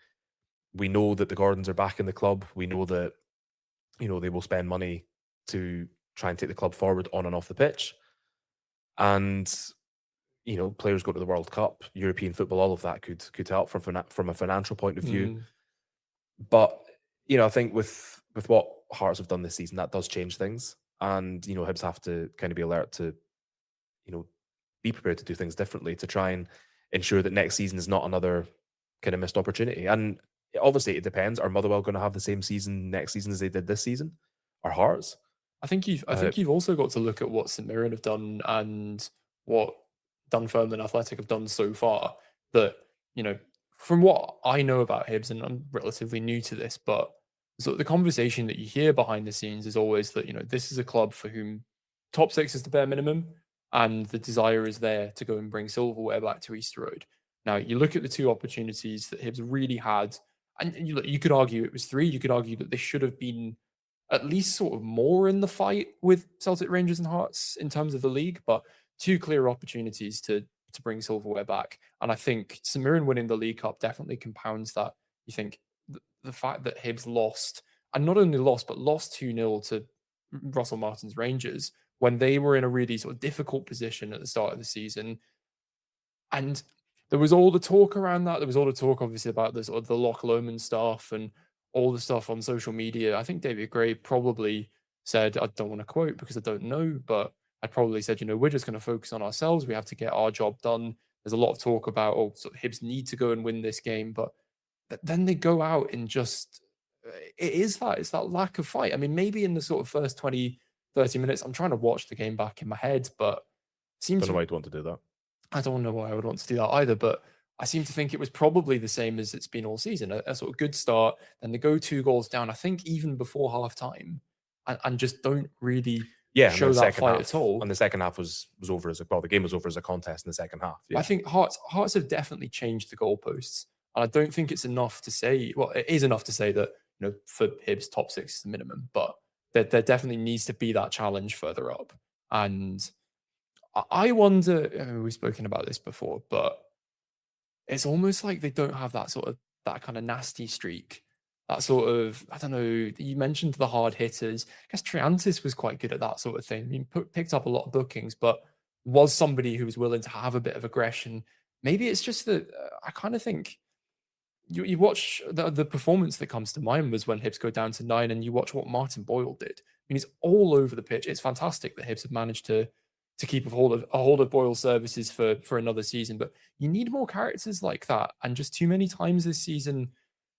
Speaker 8: We know that the Gordons are back in the club. We know that they will spend money to try and take the club forward on and off the pitch. And players go to the World Cup, European football, all of that could help from a financial point of view. But I think with what Hearts have done this season, that does change things. And Hibs have to kind of be alert to be prepared to do things differently, to try and ensure that next season is not another kind of missed opportunity. And obviously it depends. Are Motherwell going to have the same season next season as they did this season? Or Hearts?
Speaker 7: I think you've also got to look at what St Mirren have done and what Dunfermline Athletic have done so far. That from what I know about Hibs, and I'm relatively new to this, but so the conversation that you hear behind the scenes is always that this is a club for whom top 6 is the bare minimum, and the desire is there to go and bring silverware back to Easter Road. Now, you look at the 2 opportunities that Hibs really had, and you could argue it was 3. You could argue that they should have been at least sort of more in the fight with Celtic, Rangers and Hearts in terms of the league, but 2 clear opportunities to bring silverware back. And I think St Mirren winning the League Cup definitely compounds that. You think the fact that Hibs lost, and not only lost, but lost 2-0 to Russell Martin's Rangers when they were in a really sort of difficult position at the start of the season. And there was all the talk around that. There was all the talk, obviously, about the sort of the Loch Lomond stuff and all the stuff on social media. I think David Gray probably said, I don't want to quote because I don't know, but I probably said, we're just going to focus on ourselves. We have to get our job done. There's a lot of talk about, sort of Hibs need to go and win this game, but then they go out and just, it's that lack of fight. I mean, maybe in the sort of first 20, 30 minutes, I'm trying to watch the game back in my head, but
Speaker 8: I don't know why you'd want to do that.
Speaker 7: I don't know why I would want to do that either, but I seem to think it was probably the same as it's been all season. A sort of good start, then they go 2 goals down, I think even before half time, and just don't really show that fight at all.
Speaker 8: And the second half was over the game was over as a contest in the second half. Yeah.
Speaker 7: I think Hearts have definitely changed the goalposts. And I don't think it's enough to say, well, it is enough to say that, for Hibs, top 6 is the minimum, but there definitely needs to be that challenge further up. And I wonder, we've spoken about this before, but it's almost like they don't have that kind of nasty streak. That sort of, I don't know, you mentioned the hard hitters. I guess Triantis was quite good at that sort of thing. I mean, picked up a lot of bookings, but was somebody who was willing to have a bit of aggression. Maybe it's just that I kind of think you watch the performance that comes to mind was when Hibs go down to 9, and you watch what Martin Boyle did. I mean, he's all over the pitch. It's fantastic that Hibs have managed to keep a hold of Boyle's services for another season, but you need more characters like that. And just too many times this season,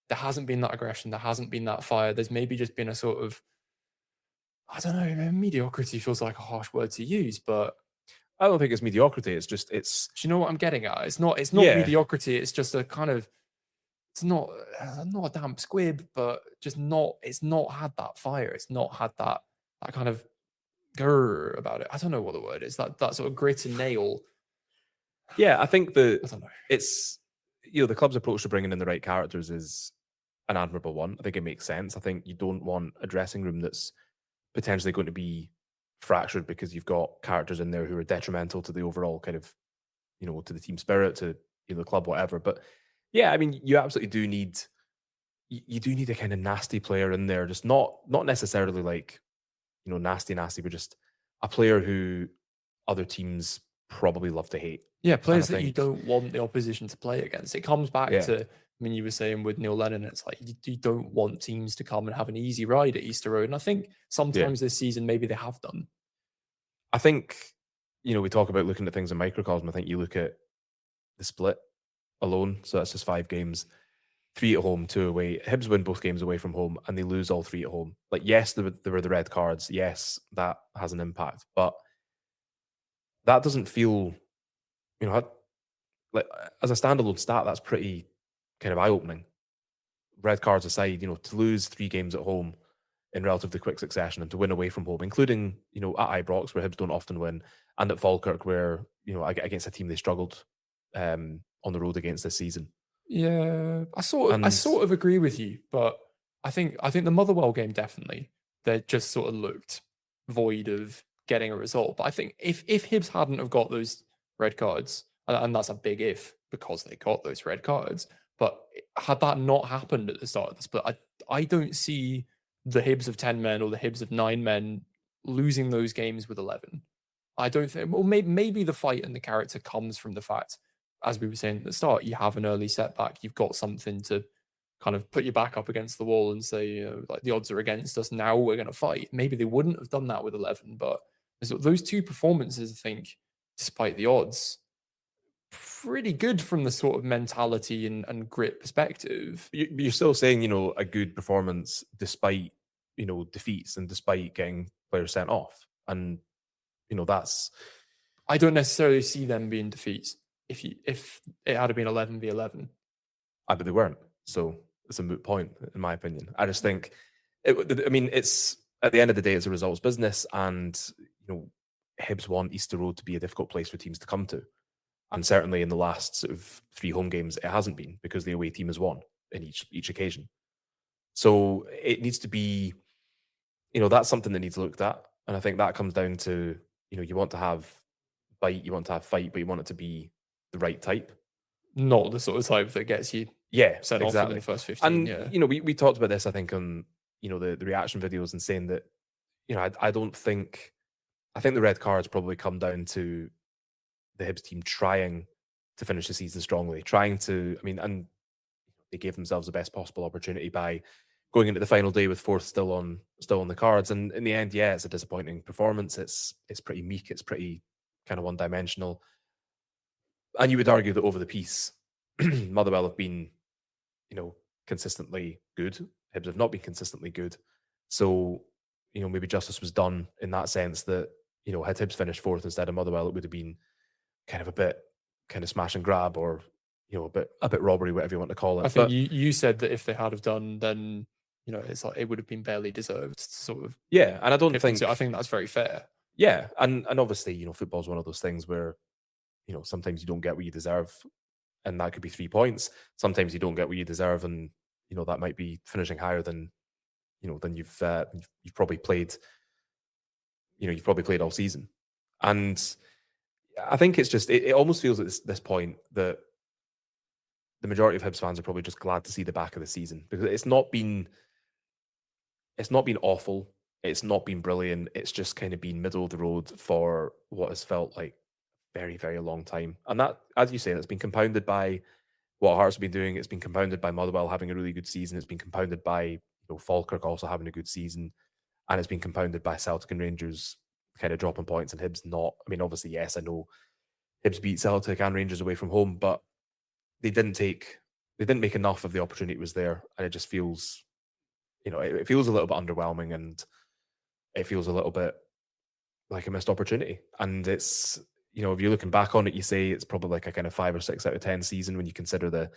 Speaker 7: there hasn't been that aggression. There hasn't been that fire. There's maybe just been a sort of I don't know, man, mediocrity feels like a harsh word to use, but
Speaker 8: I don't think it's mediocrity. It's just
Speaker 7: do you know what I'm getting at? It's not
Speaker 8: Yeah.
Speaker 7: mediocrity. It's just a kind of, it's not a damp squib, but just not. It's not had that fire. It's not had that kind of grrr about it. I don't know what the word is. That sort of grit and nail.
Speaker 8: yeah. I think
Speaker 7: I don't know.
Speaker 8: it's the club's approach to bringing in the right characters is an admirable one. I think it makes sense. I think you don't want a dressing room that's potentially going to be fractured because you've got characters in there who are detrimental to the overall kind of, to the team spirit, to the club, whatever. But yeah, I mean, you absolutely do need you do need a kind of nasty player in there, just not necessarily like nasty, but just a player who other teams probably love to hate.
Speaker 7: Yeah,
Speaker 8: And I
Speaker 7: players that you
Speaker 8: think-
Speaker 7: don't want the opposition to play against. It comes back
Speaker 8: Yeah.
Speaker 7: to, I mean, you were saying with Neil Lennon, it's like you don't want teams to come and have an easy ride at Easter Road. And I think sometimes this season, maybe they have done.
Speaker 8: I think, we talk about looking at things in microcosm. I think you look at the split alone. So that's just 5 games, 3 at home, 2 away. Hibs win both games away from home and they lose all 3 at home. Like, yes, there were the red cards. Yes, that has an impact. But that doesn't feel, like as a standalone stat, that's pretty kind of eye-opening. Red cards aside, to lose 3 games at home in relatively quick succession and to win away from home, including, at Ibrox, where Hibs don't often win, and at Falkirk, where, against a team they struggled on the road against this season.
Speaker 7: Yeah, I sort of agree with you, but I think the Motherwell game definitely, they just sort of looked void of getting a result. But I think if Hibs hadn't have got those red cards, and that's a big if because they got those red cards, but had that not happened at the start of the split, I don't see the Hibs of 10 men or the Hibs of 9 men losing those games with 11. I don't think. Well, maybe the fight and the character comes from the fact, as we were saying at the start, you have an early setback. You've got something to kind of put your back up against the wall and say, like, the odds are against us. Now we're going to fight. Maybe they wouldn't have done that with 11, but those 2 performances, I think, despite the odds, pretty good from the sort of mentality and grit perspective.
Speaker 8: You're still saying, a good performance despite, defeats and despite getting players sent off. And, that's...
Speaker 7: I don't necessarily see them being defeats if it had been 11v11.
Speaker 8: But they weren't. So it's a moot point, in my opinion. I just think, it's at the end of the day, it's a results business, and Hibs want Easter Road to be a difficult place for teams to come to, and certainly in the last sort of 3 home games, it hasn't been because the away team has won in each occasion. So it needs to be, that's something that needs looked at, and I think that comes down to you want to have bite, you want to have fight, but you want it to be the right type.
Speaker 7: Not the sort of type that gets you sent off in the first 15.
Speaker 8: And we talked about this, I think, on the reaction videos, and saying that I think the red cards probably come down to the Hibs team trying to finish the season strongly, and they gave themselves the best possible opportunity by going into the final day with 4th still on the cards. And in the end, it's a disappointing performance. It's pretty meek. It's pretty kind of one-dimensional. And you would argue that over the piece, Motherwell have been, consistently good. Hibs have not been consistently good. So, maybe justice was done in that sense that, had Hibs finished 4th instead of Motherwell, it would have been kind of a bit kind of smash and grab, or, a bit robbery, whatever you want to call it.
Speaker 7: I think you said that if they had have done, then, it's like it would have been barely deserved, sort of.
Speaker 8: Yeah, and I don't think...
Speaker 7: I think that's very fair.
Speaker 8: Yeah, and obviously, football is one of those things where, sometimes you don't get what you deserve, and that could be 3 points. Sometimes you don't get what you deserve, and that might be finishing higher than than you've probably played. You've probably played all season, and I think it's just it almost feels at this point that the majority of Hibs fans are probably just glad to see the back of the season, because it's not been awful. It's not been brilliant. It's just kind of been middle of the road for what has felt like very, very long time. And that, as you say, that's been compounded by what Hearts have been doing. It's been compounded by Motherwell having a really good season. It's been compounded by Falkirk also having a good season. And it's been compounded by Celtic and Rangers kind of dropping points and Hibs not. I mean, obviously, yes, I know Hibs beat Celtic and Rangers away from home, but they didn't make enough of the opportunity that was there. And it just feels, it feels a little bit underwhelming. And it feels a little bit like a missed opportunity. And it's, if you're looking back on it, you say it's probably like a kind of 5 or 6 out of 10 season when you consider the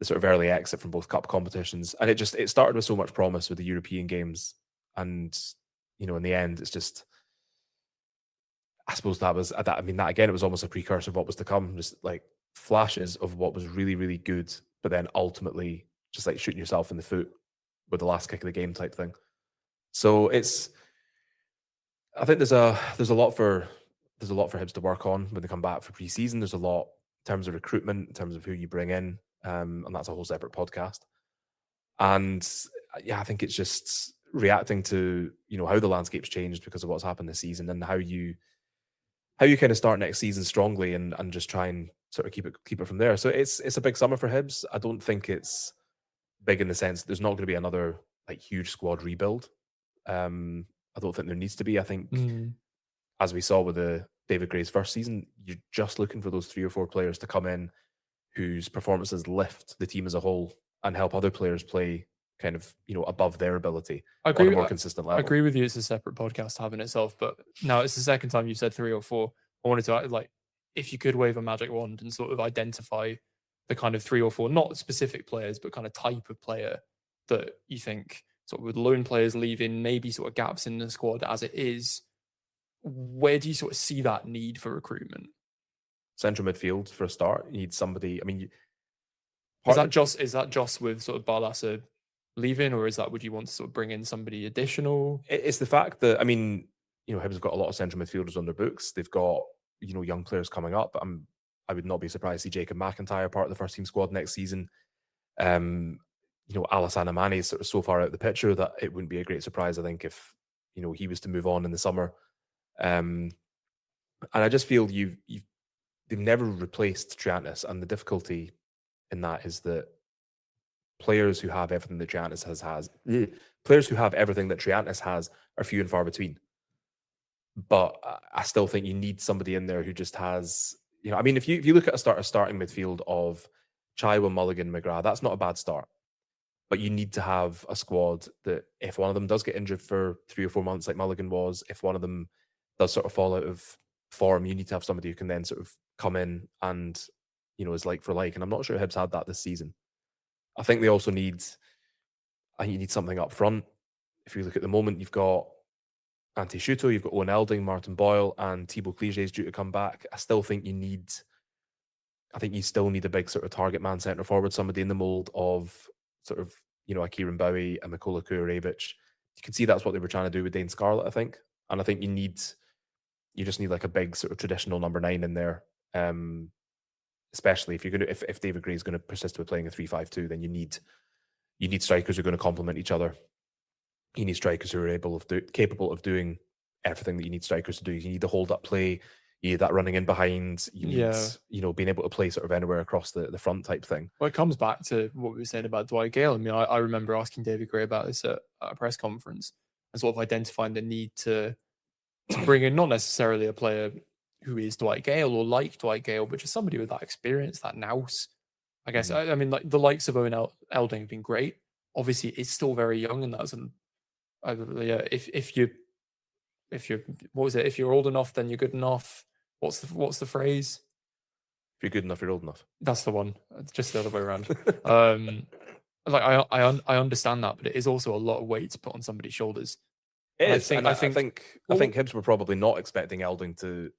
Speaker 8: sort of early exit from both cup competitions. And it started with so much promise with the European games. And, in the end, it's just, I suppose that again, it was almost a precursor of what was to come, just like flashes of what was really, really good, but then ultimately just like shooting yourself in the foot with the last kick of the game type thing. So I think there's a lot for Hibs to work on when they come back for pre-season. There's a lot in terms of recruitment, in terms of who you bring in, and that's a whole separate podcast. And I think it's just reacting to how the landscape's changed because of what's happened this season, and how you kind of start next season strongly and just try and sort of keep it from there. So it's a big summer for Hibs. I don't think it's big in the sense that there's not going to be another like huge squad rebuild. I don't think there needs to be. I think, as we saw with the David Gray's first season, you're just looking for those 3 or 4 players to come in whose performances lift the team as a whole and help other players play kind of, above their ability on a more consistent level.
Speaker 7: I agree with you. It's a separate podcast to have in itself, but now it's the second time you've said 3 or 4. I wanted to, like, if you could wave a magic wand and sort of identify the kind of 3 or 4, not specific players, but kind of type of player that you think, sort of with loan players leaving, maybe sort of gaps in the squad as it is, where do you sort of see that need for recruitment?
Speaker 8: Central midfield for a start. You need somebody. I mean,
Speaker 7: is that just with sort of Barlaser leaving, or would you want to sort of bring in somebody additional?
Speaker 8: It's the fact that, Hibs have got a lot of central midfielders on their books. They've got young players coming up. I would not be surprised to see Jacob McIntyre part of the first team squad next season. Alassane Mane is sort of so far out of the picture that it wouldn't be a great surprise, I think, if he was to move on in the summer. And I just feel they've never replaced Triantis, and the difficulty in that is that players who have everything that Triantis players who have everything that Triantis has are few and far between. But I still think you need somebody in there who just has, if you look at a starting midfield of Chaiwa, Mulligan, McGrath, that's not a bad start. But you need to have a squad that if one of them does get injured for 3 or 4 months, like Mulligan was, if one of them does sort of fall out of form, you need to have somebody who can then sort of come in and, is like for like. And I'm not sure Hibs had that this season. I think they also need something up front. If you look at the moment, you've got Ante Shuto, you've got Owen Elding, Martin Boyle, and Thibaut Clige is due to come back. I still think you still need a big sort of target man centre forward, somebody in the mould of sort of, a Kieran Bowie, a Mikola Kurevic. You can see that's what they were trying to do with Dane Scarlett, I think. And I think you just need like a big sort of traditional number 9 in there. Especially if David Gray is going to persist with playing a 3-5-2, then you need strikers who are going to complement each other. You need strikers who are capable of doing everything that you need strikers to do. You need the hold up play. You need that running in behind. You need, being able to play sort of anywhere across the front type thing.
Speaker 7: Well, it comes back to what we were saying about Dwight Gale. I mean, I remember asking David Gray about this at a press conference and sort of identifying the need to bring in not necessarily a player who is Dwight Gale or like Dwight Gale, but just somebody with that experience, that nous. I guess, I mean, like the likes of Owen Elding have been great. Obviously, it's still very young, and that's if you're old enough, then you're good enough. What's the phrase?
Speaker 8: If you're good enough, you're old enough.
Speaker 7: That's the one. It's just the other way around. I understand that, but it is also a lot of weight to put on somebody's shoulders.
Speaker 8: It is. I think Hibs were probably not expecting Elding to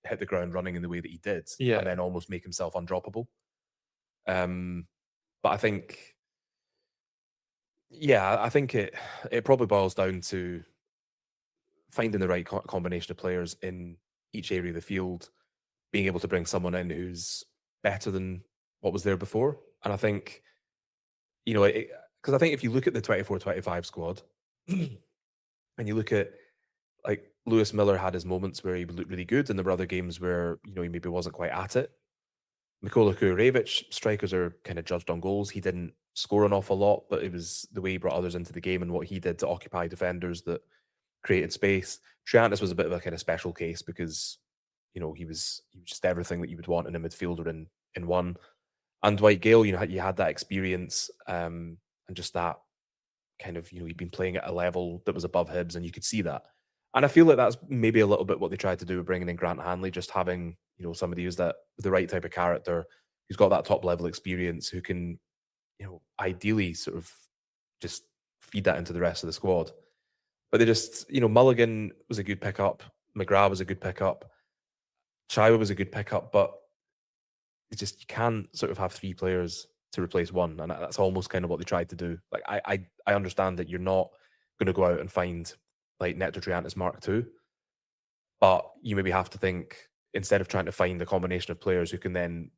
Speaker 8: hit the ground running in the way that he did, and then almost make himself undroppable. But I think it probably boils down to finding the right combination of players in each area of the field, being able to bring someone in who's better than what was there before. And I think, because I think if you look at the 24-25 squad and you look at, like, Lewis Miller had his moments where he looked really good, and there were other games where, he maybe wasn't quite at it. Mikola Kurevic, strikers are kind of judged on goals. He didn't score an awful lot, but it was the way he brought others into the game and what he did to occupy defenders that created space. Triantis was a bit of a kind of special case because, he was just everything that you would want in a midfielder in one. And Dwight Gale, you had that experience and just that kind of, he'd been playing at a level that was above Hibs, and you could see that. And I feel like that's maybe a little bit what they tried to do with bringing in Grant Hanley, just having, somebody who's the right type of character, who's got that top level experience, who can, ideally sort of just feed that into the rest of the squad. But they just, Mulligan was a good pickup, McGrath was a good pickup, Chiwa was a good pickup, but it's just you can't sort of have 3 players to replace one, and that's almost kind of what they tried to do. Like I understand that you're not going to go out and find like Nectar Triantis Mark II, but you maybe have to think, instead of trying to find a combination of players who can then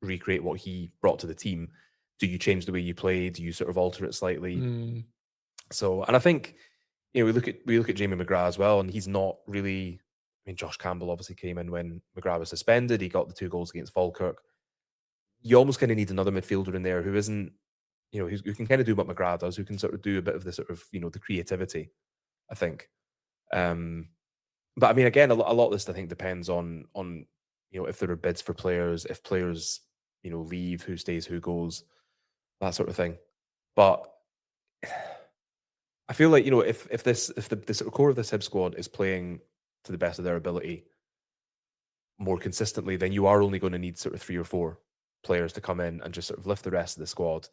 Speaker 8: recreate what he brought to the team, do you change the way you play? Do you sort of alter it slightly? So, and I think we look at Jamie McGrath as well, and he's not really. I mean, Josh Campbell obviously came in when McGrath was suspended. He got the 2 goals against Falkirk. You almost kind of need another midfielder in there who isn't, who can kind of do what McGrath does, who can sort of do a bit of the sort of, the creativity, I think. But I mean, again, a lot of this, I think, depends on if there are bids for players, if players, leave, who stays, who goes, that sort of thing. But I feel like, if the sort of core of this Hibs squad is playing to the best of their ability more consistently, then you are only going to need sort of 3 or 4 players to come in and just sort of lift the rest of the squad,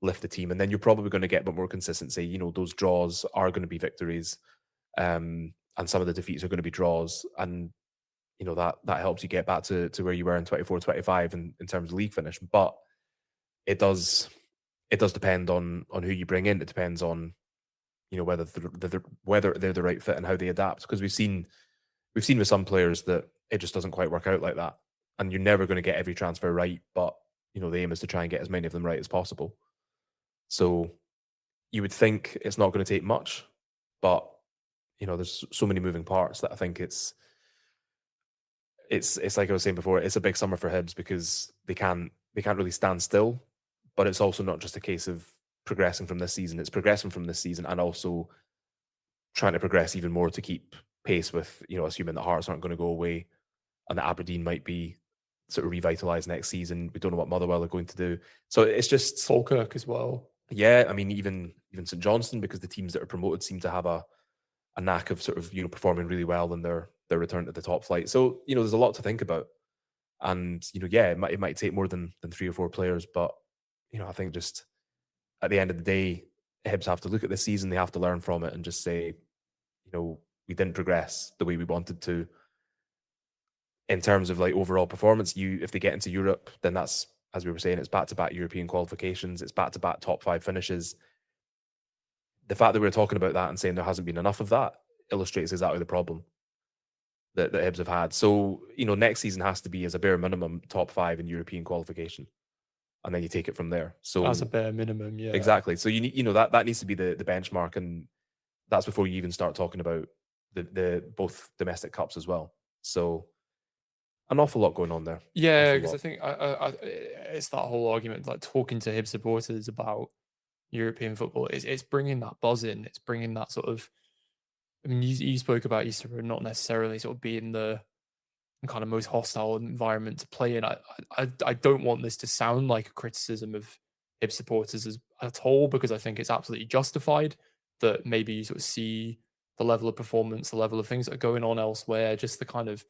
Speaker 8: lift the team, and then you're probably going to get a bit more consistency. Those draws are going to be victories, and some of the defeats are going to be draws, and that helps you get back to where you were in 24-25 in terms of league finish. But it does depend on who you bring in. It depends on whether they're the right fit and how they adapt, because we've seen with some players that it just doesn't quite work out like that. And you're never going to get every transfer right, but the aim is to try and get as many of them right as possible. So you would think it's not going to take much, but there's so many moving parts that I think it's like I was saying before, it's a big summer for Hibs because they can't really stand still. But it's also not just a case of progressing from this season; it's progressing from this season and also trying to progress even more to keep pace with, assuming that Hearts aren't going to go away and that Aberdeen might be sort of revitalised next season. We don't know what Motherwell are going to do. So it's just
Speaker 7: Falkirk as well.
Speaker 8: Yeah, I mean, even St Johnstone, because the teams that are promoted seem to have a knack of sort of, performing really well in their return to the top flight. So, there's a lot to think about. And, it might take more than 3 or 4 players, but, I think just at the end of the day, Hibs have to look at this season, they have to learn from it and just say, we didn't progress the way we wanted to. In terms of like overall performance, if they get into Europe, then that's, as we were saying, it's back-to-back European qualifications, it's back-to-back top 5 finishes. The fact that we're talking about that and saying there hasn't been enough of that illustrates exactly the problem that Hibs have had. So, next season has to be, as a bare minimum, top 5 in European qualification. And then you take it from there. So
Speaker 7: as a bare minimum, yeah.
Speaker 8: Exactly. So you need, that needs to be the benchmark, and that's before you even start talking about the both domestic cups as well. So an awful lot going on there.
Speaker 7: Yeah, because I think it's that whole argument, like talking to Hibs supporters about European football, it's bringing that buzz in. It's bringing that sort of, I mean, you spoke about Easter Road not necessarily sort of being the kind of most hostile environment to play in. I don't want this to sound like a criticism of Hibs supporters at all, because I think it's absolutely justified that maybe you sort of see the level of performance, the level of things that are going on elsewhere, just the kind of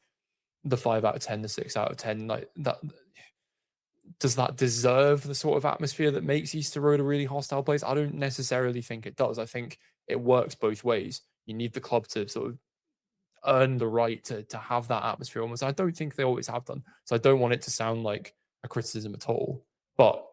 Speaker 7: the 5 out of 10, the 6 out of 10, like that. Does that deserve the sort of atmosphere that makes Easter Road a really hostile place? I don't necessarily think it does. I think it works both ways. You need the club to sort of earn the right to have that atmosphere almost. I don't think they always have done. So I don't want it to sound like a criticism at all. But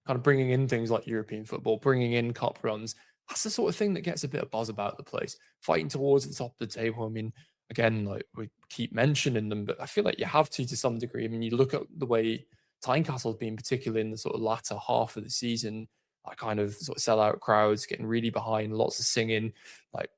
Speaker 7: kind of bringing in things like European football, bringing in cup runs, that's the sort of thing that gets a bit of buzz about the place. Fighting towards the top of the table. I mean, again, like we keep mentioning them, but I feel like you have to some degree. I mean, you look at the way Tynecastle's been, particularly in the sort of latter half of the season, like kind of sort of sellout crowds, getting really behind, lots of singing. Like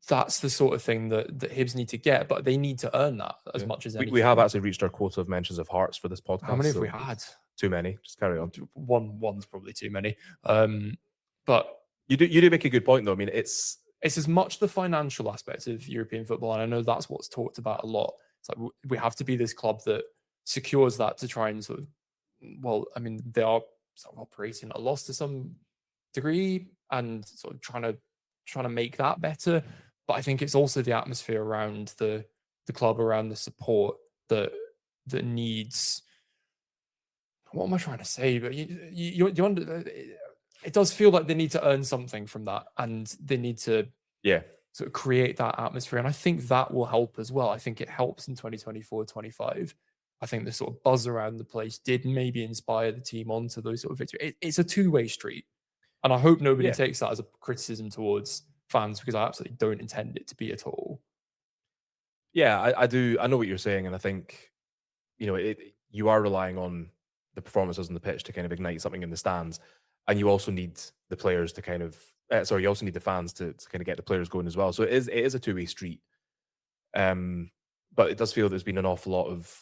Speaker 7: that's the sort of thing that Hibs need to get, but they need to earn that as much as anything.
Speaker 8: We have actually reached our quota of mentions of Hearts for this podcast.
Speaker 7: How many have we had?
Speaker 8: Too many. Just carry on.
Speaker 7: One's probably too many. But
Speaker 8: you do make a good point though. I mean, it's
Speaker 7: as much the financial aspect of European football, and I know that's what's talked about a lot. It's like we have to be this club that secures that to try and sort of, well, I mean, they are sort of operating at a loss to some degree and sort of trying to make that better. But I think it's also the atmosphere around the club, around the support that needs. What am I trying to say? But you it does feel like they need to earn something from that, and they need to sort of create that atmosphere. And I think that will help as well. I think it helps in 2024-25. I think the sort of buzz around the place did maybe inspire the team onto those sort of victories. It's a two-way street. And I hope nobody takes that as a criticism towards fans, because I absolutely don't intend it to be at all.
Speaker 8: Yeah, I do. I know what you're saying. And I think, you are relying on the performances on the pitch to kind of ignite something in the stands. And you also need the players to kind of, you also need the fans to kind of get the players going as well. So it is a two-way street. But it does feel there's been an awful lot of,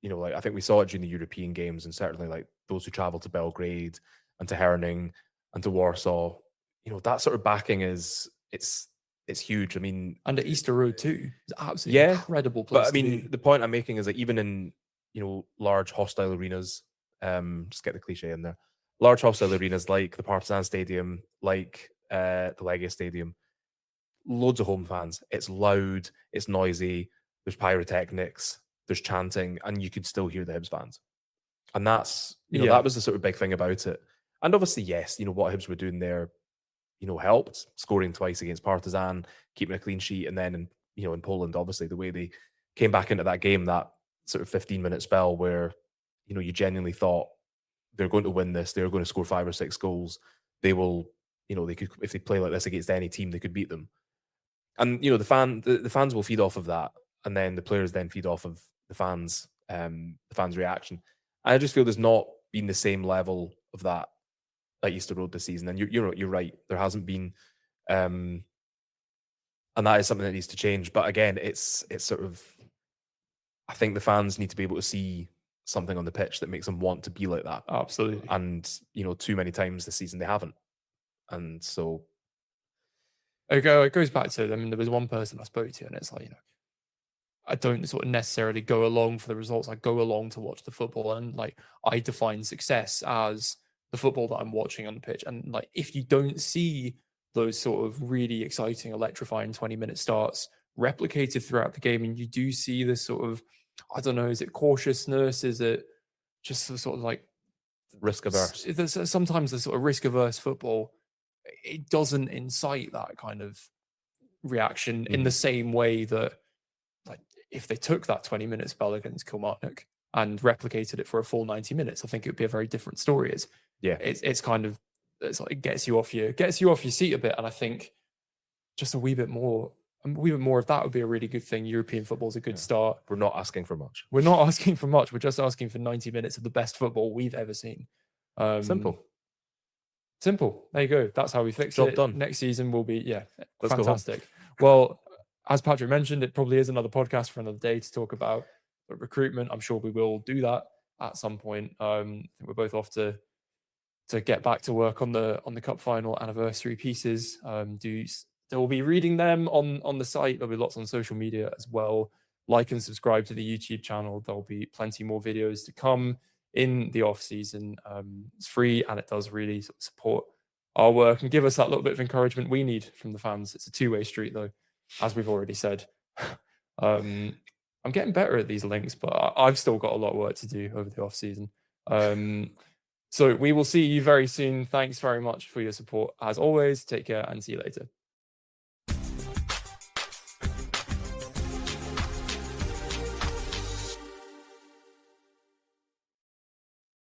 Speaker 8: like, I think we saw it during the European games, and certainly like those who travel to Belgrade and to Herning and to Warsaw, that sort of backing it's huge. I mean,
Speaker 7: and at Easter Road too, it's absolutely incredible place.
Speaker 8: But I mean, the point I'm making is that even in large hostile arenas, just get the cliche in there, large hostile arenas like the Partizan Stadium, like the Legia Stadium, loads of home fans. It's loud, it's noisy. There's pyrotechnics, there's chanting, and you could still hear the Hibs fans. And that's that was the sort of big thing about it. And obviously, yes, what Hibs were doing there, helped, scoring twice against Partizan, keeping a clean sheet, and then in Poland, obviously the way they came back into that game, that sort of 15-minute spell where you genuinely thought they're going to win this, they're going to score 5 or 6 goals, they will, they could, if they play like this against any team, they could beat them. And the fans will feed off of that, and then the players then feed off of the fans' reaction. And I just feel there's not been the same level of that at Easter Road this season. And you're right, there hasn't been, and that is something that needs to change. But again, it's sort of, I think the fans need to be able to see something on the pitch that makes them want to be like that.
Speaker 7: Absolutely.
Speaker 8: And too many times this season they haven't. And so
Speaker 7: it goes back to, I mean, there was one person I spoke to, and it's like, I don't sort of necessarily go along for the results. I go along to watch the football, and like, I define success as the football that I'm watching on the pitch. And like, if you don't see those sort of really exciting, electrifying 20-minute starts replicated throughout the game, and you do see this sort of, I don't know, is it cautiousness? Is it just the sort of like
Speaker 8: risk averse?
Speaker 7: Sometimes the sort of risk averse football, it doesn't incite that kind of reaction in the same way that, like, if they took that 20-minute spell against Kilmarnock and replicated it for a full 90 minutes, I think it would be a very different story. It's kind of, it's like, it gets you off your seat a bit. And I think just a wee bit more of that would be a really good thing. European football is a good start.
Speaker 8: We're not asking for much.
Speaker 7: We're not asking for much. We're just asking for 90 minutes of the best football we've ever seen. Simple. There you go. That's how we fix it.
Speaker 8: Job done.
Speaker 7: Next season will be,
Speaker 8: Let's
Speaker 7: fantastic. Well, as Patrick mentioned, it probably is another podcast for another day to talk about recruitment. I'm sure we will do that at some point. I think we're both off to get back to work on the cup final anniversary pieces. There will be reading them on the site. There'll be lots on social media as well. Like and subscribe to the YouTube channel. There'll be plenty more videos to come in the off season. It's free, and it does really sort of support our work and give us that little bit of encouragement we need from the fans. It's a two-way street, though, as we've already said. I'm getting better at these links, but I've still got a lot of work to do over the off season. So we will see you very soon. Thanks very much for your support. As always, take care and see you later.